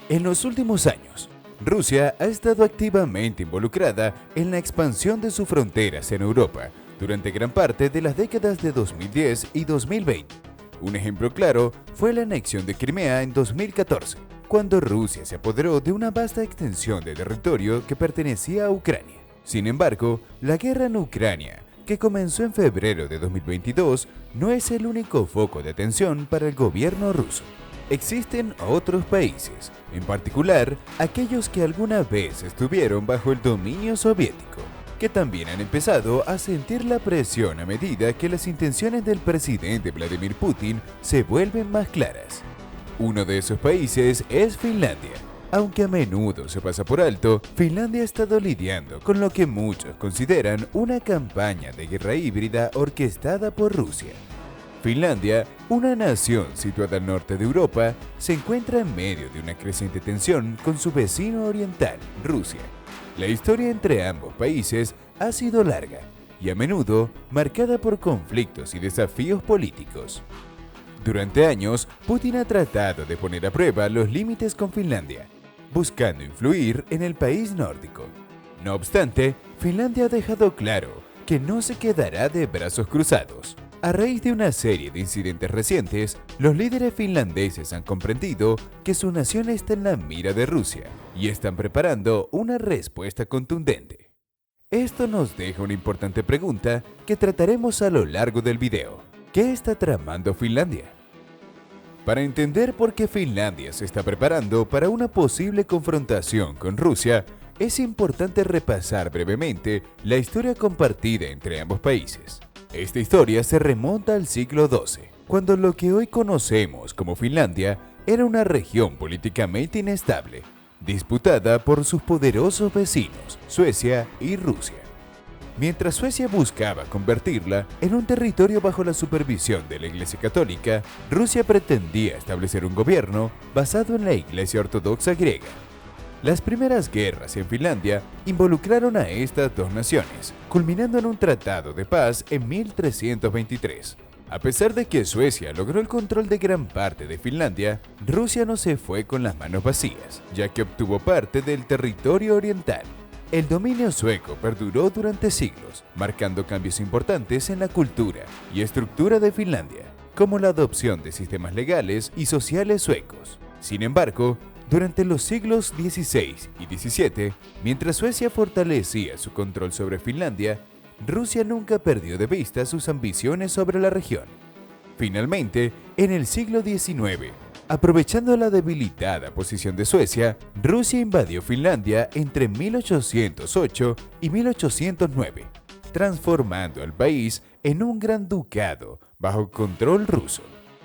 En los últimos años, Rusia ha estado activamente involucrada en la expansión de sus fronteras en Europa durante gran parte de las décadas de 2010 y 2020. Un ejemplo claro fue la anexión de Crimea en 2014, cuando Rusia se apoderó de una vasta extensión de territorio que pertenecía a Ucrania. Sin embargo, la guerra en Ucrania, que comenzó en febrero de 2022, no es el único foco de atención para el gobierno ruso. Existen otros países, en particular aquellos que alguna vez estuvieron bajo el dominio soviético, que también han empezado a sentir la presión a medida que las intenciones del presidente Vladimir Putin se vuelven más claras. Uno de esos países es Finlandia. Aunque a menudo se pasa por alto, Finlandia ha estado lidiando con lo que muchos consideran una campaña de guerra híbrida orquestada por Rusia. Finlandia, una nación situada al norte de Europa, se encuentra en medio de una creciente tensión con su vecino oriental, Rusia. La historia entre ambos países ha sido larga y a menudo marcada por conflictos y desafíos políticos. Durante años, Putin ha tratado de poner a prueba los límites con Finlandia, buscando influir en el país nórdico. No obstante, Finlandia ha dejado claro que no se quedará de brazos cruzados. A raíz de una serie de incidentes recientes, los líderes finlandeses han comprendido que su nación está en la mira de Rusia y están preparando una respuesta contundente. Esto nos deja una importante pregunta que trataremos a lo largo del video. ¿Qué está tramando Finlandia? Para entender por qué Finlandia se está preparando para una posible confrontación con Rusia, es importante repasar brevemente la historia compartida entre ambos países. Esta historia se remonta al siglo XII, cuando lo que hoy conocemos como Finlandia era una región políticamente inestable, disputada por sus poderosos vecinos, Suecia y Rusia. Mientras Suecia buscaba convertirla en un territorio bajo la supervisión de la Iglesia Católica, Rusia pretendía establecer un gobierno basado en la Iglesia Ortodoxa griega. Las primeras guerras en Finlandia involucraron a estas dos naciones, culminando en un tratado de paz en 1323. A pesar de que Suecia logró el control de gran parte de Finlandia, Rusia no se fue con las manos vacías, ya que obtuvo parte del territorio oriental. El dominio sueco perduró durante siglos, marcando cambios importantes en la cultura y estructura de Finlandia, como la adopción de sistemas legales y sociales suecos. Sin embargo, durante los siglos XVI y XVII, mientras Suecia fortalecía su control sobre Finlandia, Rusia nunca perdió de vista sus ambiciones sobre la región. Finalmente, en el siglo XIX, aprovechando la debilitada posición de Suecia, Rusia invadió Finlandia entre 1808 y 1809, transformando al país en un gran ducado bajo control ruso.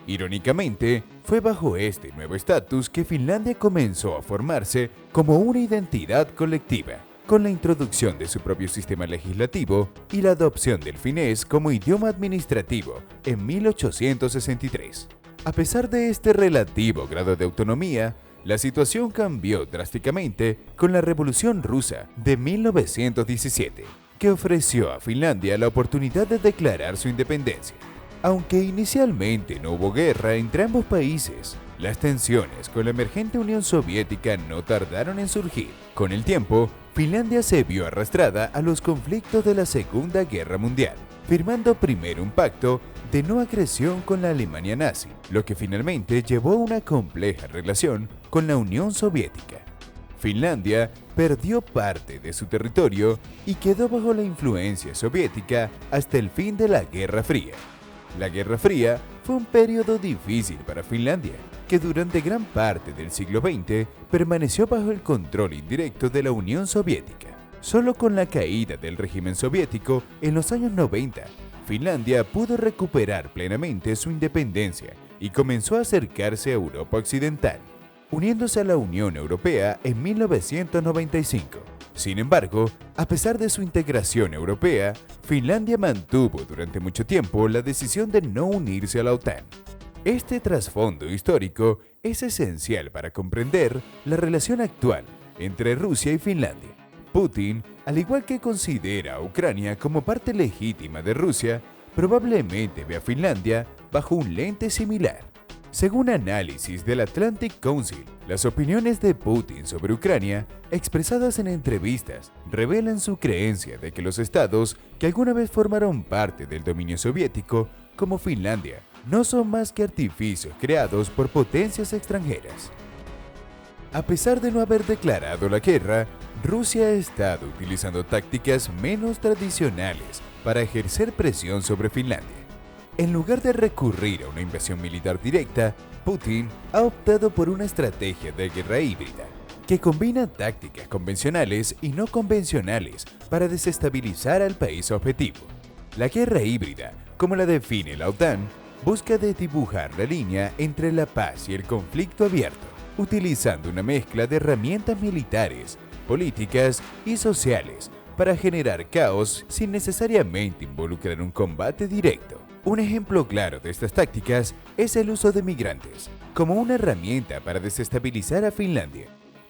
Irónicamente, fue bajo este nuevo estatus que Finlandia comenzó a formarse como una identidad colectiva, con la introducción de su propio sistema legislativo y la adopción del finés como idioma administrativo en 1863. A pesar de este relativo grado de autonomía, la situación cambió drásticamente con la Revolución Rusa de 1917, que ofreció a Finlandia la oportunidad de declarar su independencia. Aunque inicialmente no hubo guerra entre ambos países, las tensiones con la emergente Unión Soviética no tardaron en surgir. Con el tiempo, Finlandia se vio arrastrada a los conflictos de la Segunda Guerra Mundial, firmando primero un pacto de no agresión con la Alemania nazi, lo que finalmente llevó a una compleja relación con la Unión Soviética. Finlandia perdió parte de su territorio y quedó bajo la influencia soviética hasta el fin de la Guerra Fría. La Guerra Fría fue un periodo difícil para Finlandia, que durante gran parte del siglo XX permaneció bajo el control indirecto de la Unión Soviética. Solo con la caída del régimen soviético en los años 90, Finlandia pudo recuperar plenamente su independencia y comenzó a acercarse a Europa Occidental, uniéndose a la Unión Europea en 1995. Sin embargo, a pesar de su integración europea, Finlandia mantuvo durante mucho tiempo la decisión de no unirse a la OTAN. Este trasfondo histórico es esencial para comprender la relación actual entre Rusia y Finlandia. Putin, al igual que considera a Ucrania como parte legítima de Rusia, probablemente ve a Finlandia bajo un lente similar. Según análisis del Atlantic Council, las opiniones de Putin sobre Ucrania, expresadas en entrevistas, revelan su creencia de que los estados que alguna vez formaron parte del dominio soviético, como Finlandia, no son más que artificios creados por potencias extranjeras. A pesar de no haber declarado la guerra, Rusia ha estado utilizando tácticas menos tradicionales para ejercer presión sobre Finlandia. En lugar de recurrir a una invasión militar directa, Putin ha optado por una estrategia de guerra híbrida, que combina tácticas convencionales y no convencionales para desestabilizar al país objetivo. La guerra híbrida, como la define la OTAN, busca dibujar la línea entre la paz y el conflicto abierto, utilizando una mezcla de herramientas militares, políticas y sociales para generar caos sin necesariamente involucrar un combate directo. Un ejemplo claro de estas tácticas es el uso de migrantes, como una herramienta para desestabilizar a Finlandia.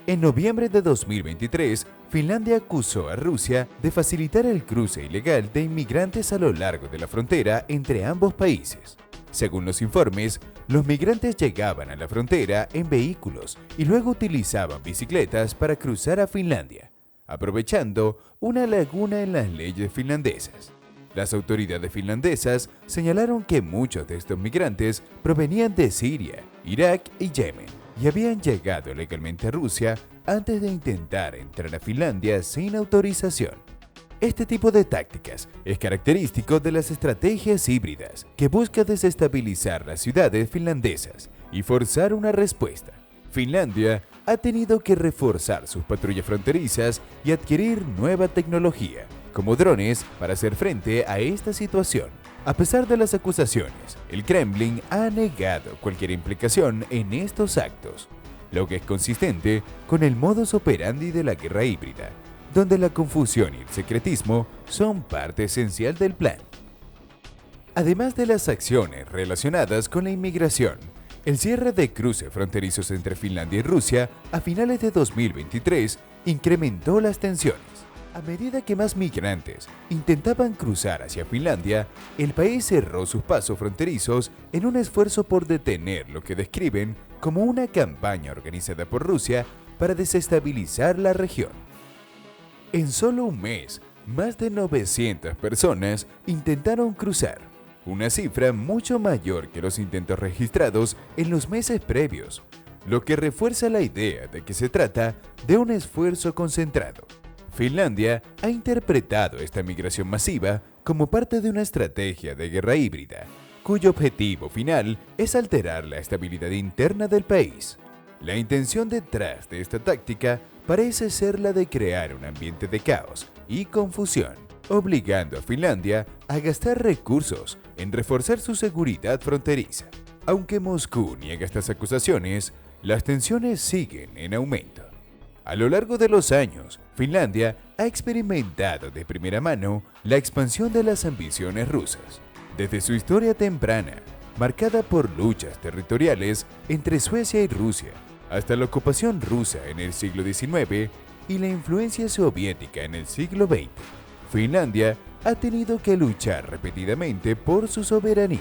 En noviembre de 2023, Finlandia acusó a Rusia de facilitar el cruce ilegal de inmigrantes a lo largo de la frontera entre ambos países. Según los informes, los migrantes llegaban a la frontera en vehículos y luego utilizaban bicicletas para cruzar a Finlandia, aprovechando una laguna en las leyes finlandesas. Las autoridades finlandesas señalaron que muchos de estos migrantes provenían de Siria, Irak y Yemen y habían llegado legalmente a Rusia antes de intentar entrar a Finlandia sin autorización. Este tipo de tácticas es característico de las estrategias híbridas que buscan desestabilizar las ciudades finlandesas y forzar una respuesta. Finlandia ha tenido que reforzar sus patrullas fronterizas y adquirir nueva tecnología, como drones, para hacer frente a esta situación. A pesar de las acusaciones, el Kremlin ha negado cualquier implicación en estos actos, lo que es consistente con el modus operandi de la guerra híbrida, donde la confusión y el secretismo son parte esencial del plan. Además de las acciones relacionadas con la inmigración, el cierre de cruces fronterizos entre Finlandia y Rusia a finales de 2023 incrementó las tensiones. A medida que más migrantes intentaban cruzar hacia Finlandia, el país cerró sus pasos fronterizos en un esfuerzo por detener lo que describen como una campaña organizada por Rusia para desestabilizar la región. En solo un mes, más de 900 personas intentaron cruzar, una cifra mucho mayor que los intentos registrados en los meses previos, lo que refuerza la idea de que se trata de un esfuerzo concentrado. Finlandia ha interpretado esta migración masiva como parte de una estrategia de guerra híbrida, cuyo objetivo final es alterar la estabilidad interna del país. La intención detrás de esta táctica parece ser la de crear un ambiente de caos y confusión, obligando a Finlandia a gastar recursos en reforzar su seguridad fronteriza. Aunque Moscú niega estas acusaciones, las tensiones siguen en aumento. A lo largo de los años, Finlandia ha experimentado de primera mano la expansión de las ambiciones rusas. Desde su historia temprana, marcada por luchas territoriales entre Suecia y Rusia, hasta la ocupación rusa en el siglo XIX y la influencia soviética en el siglo XX, Finlandia ha tenido que luchar repetidamente por su soberanía.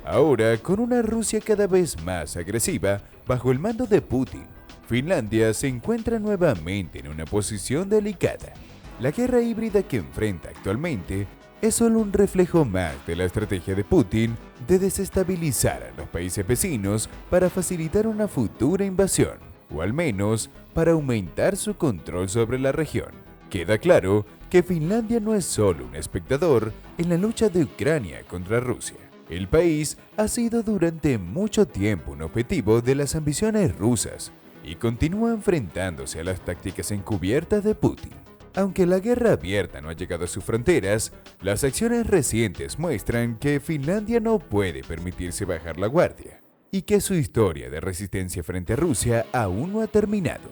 Ahora, con una Rusia cada vez más agresiva bajo el mando de Putin, Finlandia se encuentra nuevamente en una posición delicada. La guerra híbrida que enfrenta actualmente es solo un reflejo más de la estrategia de Putin de desestabilizar a los países vecinos para facilitar una futura invasión, o al menos para aumentar su control sobre la región. Queda claro que Finlandia no es solo un espectador en la lucha de Ucrania contra Rusia. El país ha sido durante mucho tiempo un objetivo de las ambiciones rusas y continúa enfrentándose a las tácticas encubiertas de Putin. Aunque la guerra abierta no ha llegado a sus fronteras, las acciones recientes muestran que Finlandia no puede permitirse bajar la guardia y que su historia de resistencia frente a Rusia aún no ha terminado.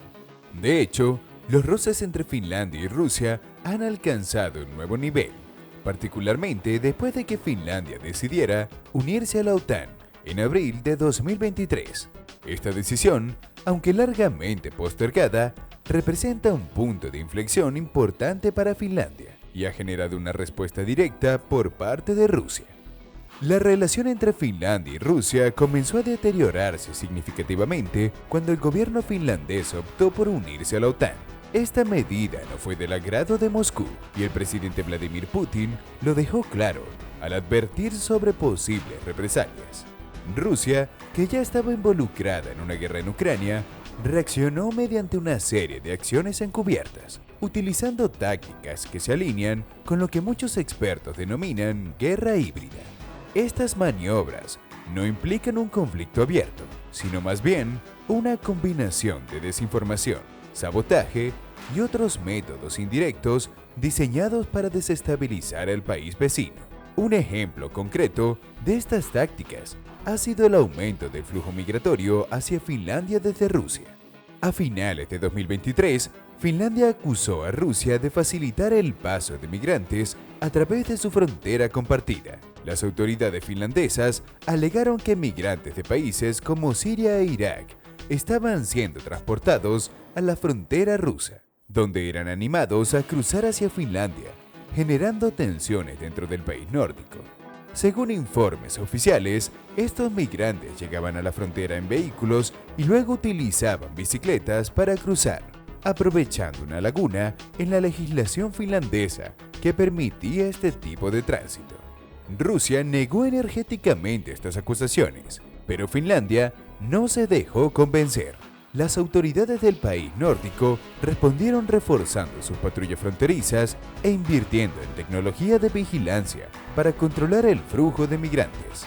De hecho, los roces entre Finlandia y Rusia han alcanzado un nuevo nivel, particularmente después de que Finlandia decidiera unirse a la OTAN en abril de 2023. Esta decisión, aunque largamente postergada, representa un punto de inflexión importante para Finlandia y ha generado una respuesta directa por parte de Rusia. La relación entre Finlandia y Rusia comenzó a deteriorarse significativamente cuando el gobierno finlandés optó por unirse a la OTAN. Esta medida no fue del agrado de Moscú y el presidente Vladimir Putin lo dejó claro al advertir sobre posibles represalias. Rusia, que ya estaba involucrada en una guerra en Ucrania, reaccionó mediante una serie de acciones encubiertas, utilizando tácticas que se alinean con lo que muchos expertos denominan guerra híbrida. Estas maniobras no implican un conflicto abierto, sino más bien una combinación de desinformación, sabotaje y otros métodos indirectos diseñados para desestabilizar al país vecino. Un ejemplo concreto de estas tácticas ha sido el aumento del flujo migratorio hacia Finlandia desde Rusia. A finales de 2023, Finlandia acusó a Rusia de facilitar el paso de migrantes a través de su frontera compartida. Las autoridades finlandesas alegaron que migrantes de países como Siria e Irak estaban siendo transportados a la frontera rusa, donde eran animados a cruzar hacia Finlandia, generando tensiones dentro del país nórdico. Según informes oficiales, estos migrantes llegaban a la frontera en vehículos y luego utilizaban bicicletas para cruzar, aprovechando una laguna en la legislación finlandesa que permitía este tipo de tránsito. Rusia negó energéticamente estas acusaciones, pero Finlandia no se dejó convencer. Las autoridades del país nórdico respondieron reforzando sus patrullas fronterizas e invirtiendo en tecnología de vigilancia para controlar el flujo de migrantes.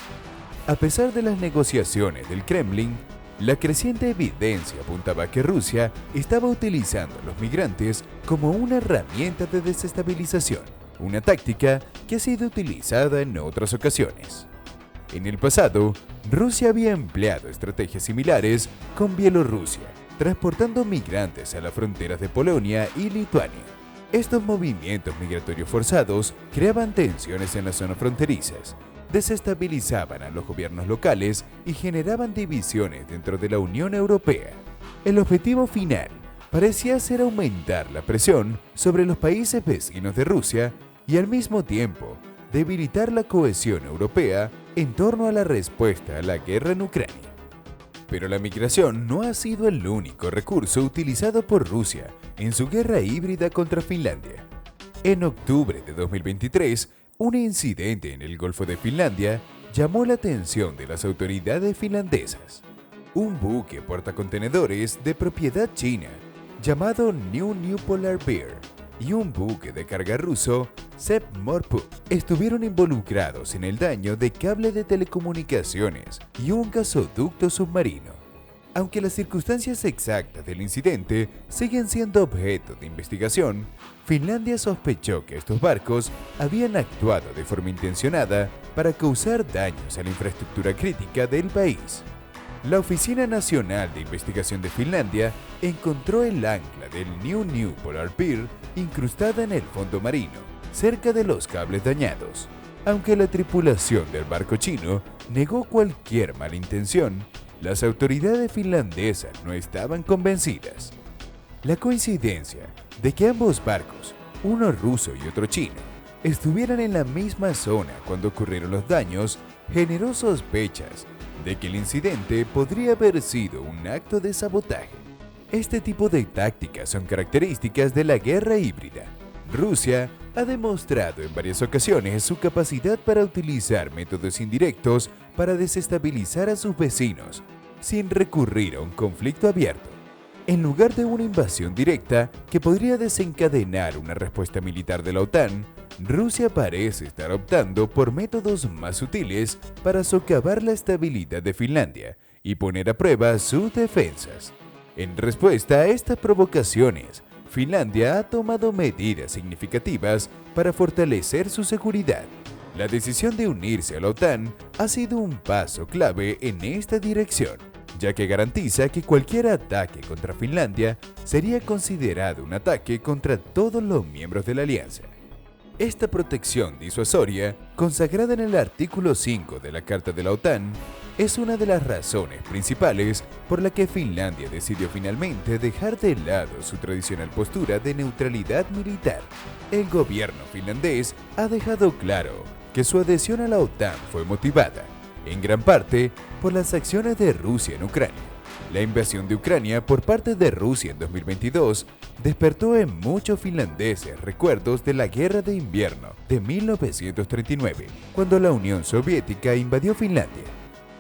A pesar de las negociaciones del Kremlin, la creciente evidencia apuntaba a que Rusia estaba utilizando a los migrantes como una herramienta de desestabilización, una táctica que ha sido utilizada en otras ocasiones. En el pasado, Rusia había empleado estrategias similares con Bielorrusia, transportando migrantes a las fronteras de Polonia y Lituania. Estos movimientos migratorios forzados creaban tensiones en las zonas fronterizas, desestabilizaban a los gobiernos locales y generaban divisiones dentro de la Unión Europea. El objetivo final parecía ser aumentar la presión sobre los países vecinos de Rusia y al mismo tiempo debilitar la cohesión europea en torno a la respuesta a la guerra en Ucrania. Pero la migración no ha sido el único recurso utilizado por Rusia en su guerra híbrida contra Finlandia. En octubre de 2023, un incidente en el Golfo de Finlandia llamó la atención de las autoridades finlandesas. Un buque portacontenedores de propiedad china, llamado New Polar Bear, y un buque de carga ruso, Sevmorput, estuvieron involucrados en el daño de cable de telecomunicaciones y un gasoducto submarino. Aunque las circunstancias exactas del incidente siguen siendo objeto de investigación, Finlandia sospechó que estos barcos habían actuado de forma intencionada para causar daños a la infraestructura crítica del país. La Oficina Nacional de Investigación de Finlandia encontró el ancla del New Polar Bear incrustada en el fondo marino, cerca de los cables dañados. Aunque la tripulación del barco chino negó cualquier mala intención, las autoridades finlandesas no estaban convencidas. La coincidencia de que ambos barcos, uno ruso y otro chino, estuvieran en la misma zona cuando ocurrieron los daños generó sospechas de que el incidente podría haber sido un acto de sabotaje. Este tipo de tácticas son características de la guerra híbrida. Rusia ha demostrado en varias ocasiones su capacidad para utilizar métodos indirectos para desestabilizar a sus vecinos, sin recurrir a un conflicto abierto. En lugar de una invasión directa que podría desencadenar una respuesta militar de la OTAN, Rusia parece estar optando por métodos más sutiles para socavar la estabilidad de Finlandia y poner a prueba sus defensas. En respuesta a estas provocaciones, Finlandia ha tomado medidas significativas para fortalecer su seguridad. La decisión de unirse a la OTAN ha sido un paso clave en esta dirección, ya que garantiza que cualquier ataque contra Finlandia sería considerado un ataque contra todos los miembros de la alianza. Esta protección disuasoria, consagrada en el artículo 5 de la Carta de la OTAN, es una de las razones principales por la que Finlandia decidió finalmente dejar de lado su tradicional postura de neutralidad militar. El gobierno finlandés ha dejado claro que su adhesión a la OTAN fue motivada, en gran parte, por las acciones de Rusia en Ucrania. La invasión de Ucrania por parte de Rusia en 2022 despertó en muchos finlandeses recuerdos de la Guerra de Invierno de 1939, cuando la Unión Soviética invadió Finlandia.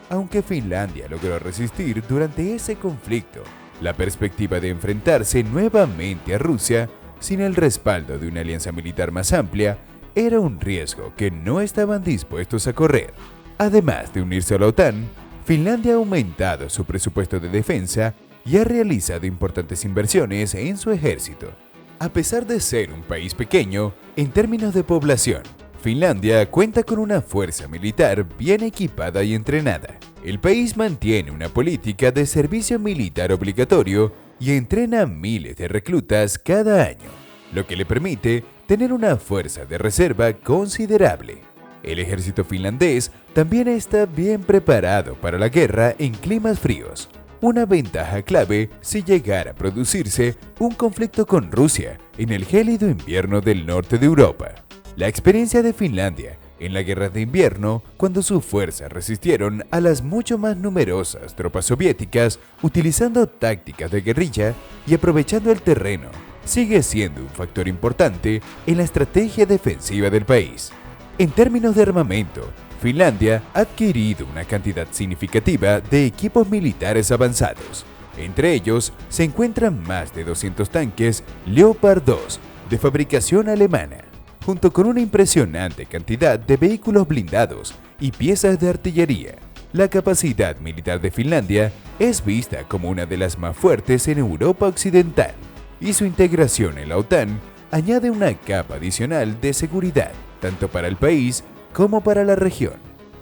Aunque Finlandia logró resistir durante ese conflicto, la perspectiva de enfrentarse nuevamente a Rusia sin el respaldo de una alianza militar más amplia era un riesgo que no estaban dispuestos a correr. Además de unirse a la OTAN, Finlandia ha aumentado su presupuesto de defensa y ha realizado importantes inversiones en su ejército. A pesar de ser un país pequeño, en términos de población, Finlandia cuenta con una fuerza militar bien equipada y entrenada. El país mantiene una política de servicio militar obligatorio y entrena a miles de reclutas cada año, lo que le permite tener una fuerza de reserva considerable. El ejército finlandés también está bien preparado para la guerra en climas fríos, una ventaja clave si llegara a producirse un conflicto con Rusia en el gélido invierno del norte de Europa. La experiencia de Finlandia en la guerra de invierno, cuando sus fuerzas resistieron a las mucho más numerosas tropas soviéticas utilizando tácticas de guerrilla y aprovechando el terreno, sigue siendo un factor importante en la estrategia defensiva del país. En términos de armamento, Finlandia ha adquirido una cantidad significativa de equipos militares avanzados. Entre ellos se encuentran más de 200 tanques Leopard 2 de fabricación alemana, junto con una impresionante cantidad de vehículos blindados y piezas de artillería. La capacidad militar de Finlandia es vista como una de las más fuertes en Europa Occidental, y su integración en la OTAN añade una capa adicional de seguridad, tanto para el país como para la región.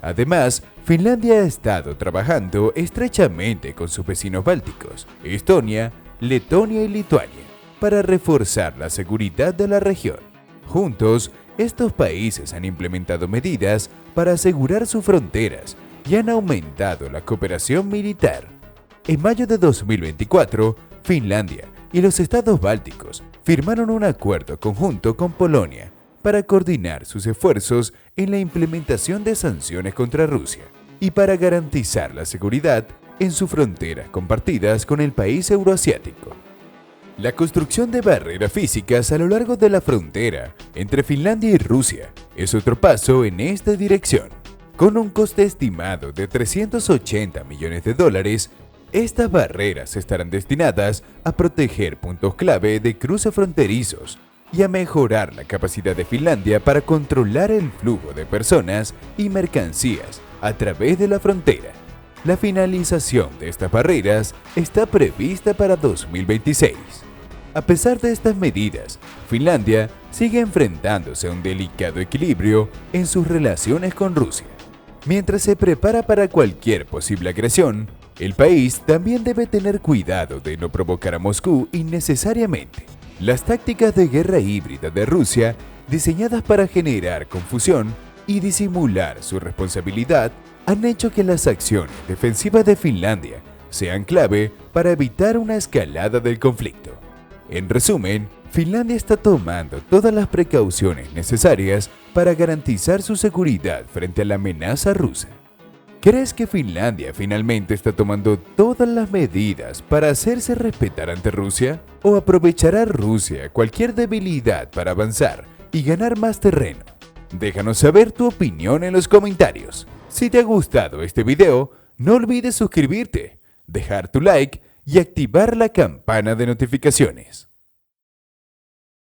Además, Finlandia ha estado trabajando estrechamente con sus vecinos bálticos, Estonia, Letonia y Lituania, para reforzar la seguridad de la región. Juntos, estos países han implementado medidas para asegurar sus fronteras y han aumentado la cooperación militar. En mayo de 2024, Finlandia y los estados bálticos firmaron un acuerdo conjunto con Polonia para coordinar sus esfuerzos en la implementación de sanciones contra Rusia y para garantizar la seguridad en sus fronteras compartidas con el país euroasiático. La construcción de barreras físicas a lo largo de la frontera entre Finlandia y Rusia es otro paso en esta dirección. Con un coste estimado de $380 millones, estas barreras estarán destinadas a proteger puntos clave de cruce fronterizos y a mejorar la capacidad de Finlandia para controlar el flujo de personas y mercancías a través de la frontera. La finalización de estas barreras está prevista para 2026. A pesar de estas medidas, Finlandia sigue enfrentándose a un delicado equilibrio en sus relaciones con Rusia. Mientras se prepara para cualquier posible agresión, el país también debe tener cuidado de no provocar a Moscú innecesariamente. Las tácticas de guerra híbrida de Rusia, diseñadas para generar confusión y disimular su responsabilidad, han hecho que las acciones defensivas de Finlandia sean clave para evitar una escalada del conflicto. En resumen, Finlandia está tomando todas las precauciones necesarias para garantizar su seguridad frente a la amenaza rusa. ¿Crees que Finlandia finalmente está tomando todas las medidas para hacerse respetar ante Rusia? ¿O aprovechará Rusia cualquier debilidad para avanzar y ganar más terreno? Déjanos saber tu opinión en los comentarios. Si te ha gustado este video, no olvides suscribirte, dejar tu like y activar la campana de notificaciones.